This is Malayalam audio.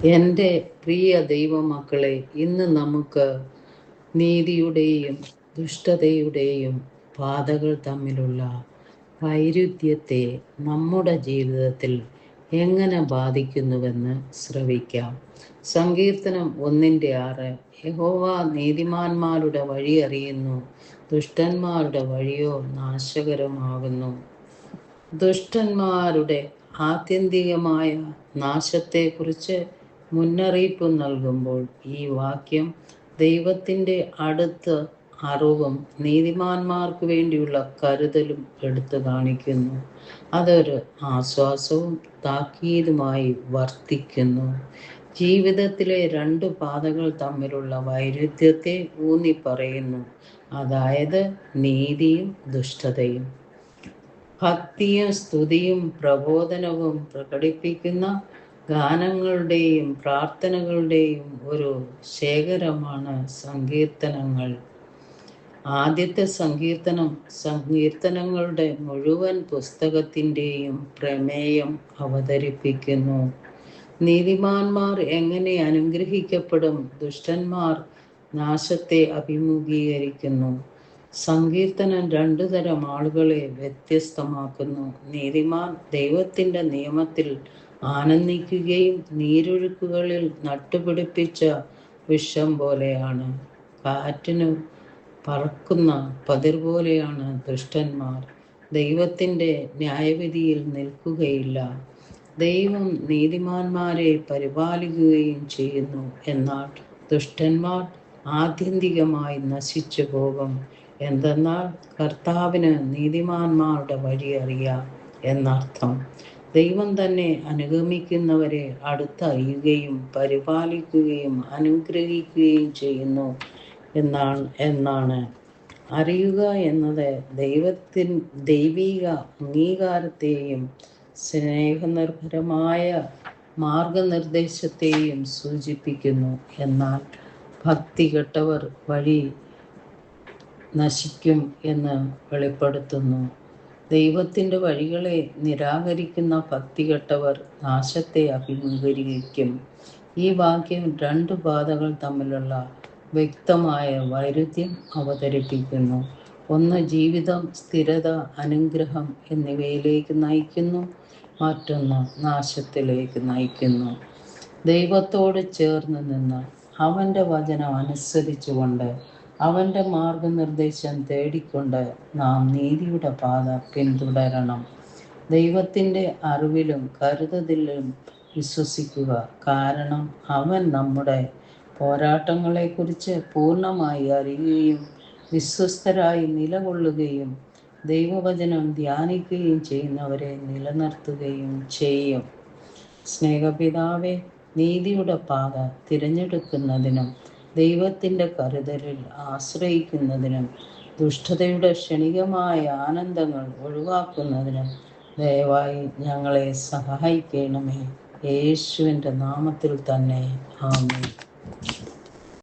എൻ്റെ പ്രിയ ദൈവമക്കളെ, ഇന്ന് നമുക്ക് നീതിയുടെയും ദുഷ്ടതയുടെയും പാതകൾ തമ്മിലുള്ള വൈരുദ്ധ്യത്തെ നമ്മുടെ ജീവിതത്തിൽ എങ്ങനെ ബാധിക്കുന്നുവെന്ന് ശ്രവിക്കാം. സങ്കീർത്തനം 1:6. യഹോവ നീതിമാന്മാരുടെ വഴി അറിയുന്നു, ദുഷ്ടന്മാരുടെ വഴിയോ നാശകരമാകുന്നു. ദുഷ്ടന്മാരുടെ ആത്യന്തികമായ നാശത്തെക്കുറിച്ച് മുന്നറിയിപ്പ് നൽകുമ്പോൾ ഈ വാക്യം ദൈവത്തിൻ്റെ അടുത്ത അറിവും നീതിമാന്മാർക്ക് വേണ്ടിയുള്ള കരുതലും എടുത്തു കാണിക്കുന്നു. അതൊരു ആശ്വാസവും താക്കീതുമായി വർത്തിക്കുന്നു. ജീവിതത്തിലെ രണ്ട് പാതകൾ തമ്മിലുള്ള വൈരുദ്ധ്യത്തെ ഊന്നി പറയുന്നു, അതായത് നീതിയും ദുഷ്ടതയും. ഭക്തിയും സ്തുതിയും പ്രബോധനവും പ്രകടിപ്പിക്കുന്ന ഗാനങ്ങളുടെയും പ്രാർത്ഥനകളുടെയും ഒരു ശേഖരമാണ് സങ്കീർത്തനങ്ങൾ. ആദ്യത്തെ സങ്കീർത്തനം സങ്കീർത്തനങ്ങളുടെ മുഴുവൻ പുസ്തകത്തിൻ്റെയും പ്രമേയം അവതരിപ്പിക്കുന്നു. നീതിമാന്മാർ എങ്ങനെ അനുഗ്രഹിക്കപ്പെടും, ദുഷ്ടന്മാർ നാശത്തെ അഭിമുഖീകരിക്കുന്നു. സങ്കീർത്തനം രണ്ടു തരം ആളുകളെ വ്യത്യസ്തമാക്കുന്നു. നീതിമാൻ ദൈവത്തിൻ്റെ നിയമത്തിൽ ആനന്ദിക്കുകയും നീരൊഴുക്കുകളിൽ നട്ടുപിടിപ്പിച്ച വൃക്ഷം പോലെയാണ്. കാറ്റിനു പറക്കുന്ന പതിർ പോലെയാണ് ദുഷ്ടന്മാർ. ദൈവത്തിൻ്റെ ന്യായവിധിയിൽ നിൽക്കുകയില്ല. ദൈവം നീതിമാന്മാരെ പരിപാലിക്കുകയും ചെയ്യുന്നു. എന്നാൽ ദുഷ്ടന്മാർ ആത്യന്തികമായി നശിച്ചു പോകും. എന്തെന്നാൽ കർത്താവിന് നീതിമാന്മാരുടെ വഴി അറിയാം എന്നർത്ഥം. ദൈവം തന്നെ അനുഗമിക്കുന്നവരെ അടുത്തറിയുകയും പരിപാലിക്കുകയും അനുഗ്രഹിക്കുകയും ചെയ്യുന്നു എന്നാണ്. അറിയുക എന്നത് ദൈവിക അംഗീകാരത്തെയും സ്നേഹനിർഭരമായ മാർഗനിർദ്ദേശത്തെയും സൂചിപ്പിക്കുന്നു. എന്നാൽ ഭക്തി കെട്ടവർ വഴി നശിക്കും എന്ന് വെളിപ്പെടുത്തുന്നു. ദൈവത്തിൻ്റെ വഴികളെ നിരാകരിക്കുന്ന ഭക്തി കെട്ടവർ നാശത്തെ അഭിമുഖീകരിക്കും. ഈ വാക്യം രണ്ട് പാതകൾ തമ്മിലുള്ള വ്യക്തമായ വൈരുദ്ധ്യം അവതരിപ്പിക്കുന്നു. ഒന്ന് ജീവിതം, സ്ഥിരത, അനുഗ്രഹം എന്നിവയിലേക്ക് നയിക്കുന്നു. മറ്റൊന്ന് നാശത്തിലേക്ക് നയിക്കുന്നു. ദൈവത്തോട് ചേർന്ന് നിന്ന് അവൻ്റെ വചനം അനുസരിച്ചുകൊണ്ട് അവൻ്റെ മാർഗനിർദ്ദേശം തേടിക്കൊണ്ട് നാം നീതിയുടെ പാത പിന്തുടരണം. ദൈവത്തിൻ്റെ അറിവിലും കരുതലിലും വിശ്വസിക്കുക. കാരണം അവൻ നമ്മുടെ പോരാട്ടങ്ങളെക്കുറിച്ച് പൂർണ്ണമായി അറിയുകയും വിശ്വസ്തരായി നിലകൊള്ളുകയും ദൈവവചനം ധ്യാനിക്കുകയും ചെയ്യുന്നവരെ നിലനിർത്തുകയും ചെയ്യും. സ്നേഹപിതാവേ, നീതിയുടെ പാത തിരഞ്ഞെടുക്കുന്നതിനും ദൈവത്തിൻ്റെ കരുതലിൽ ആശ്രയിക്കുന്നതിനും ദുഷ്ടതയുടെ ക്ഷണികമായ ആനന്ദങ്ങൾ ഒഴിവാക്കുന്നതിനും ദയവായി ഞങ്ങളെ സഹായിക്കണമേ. യേശുവിൻ്റെ നാമത്തിൽ തന്നെ ആമേൻ.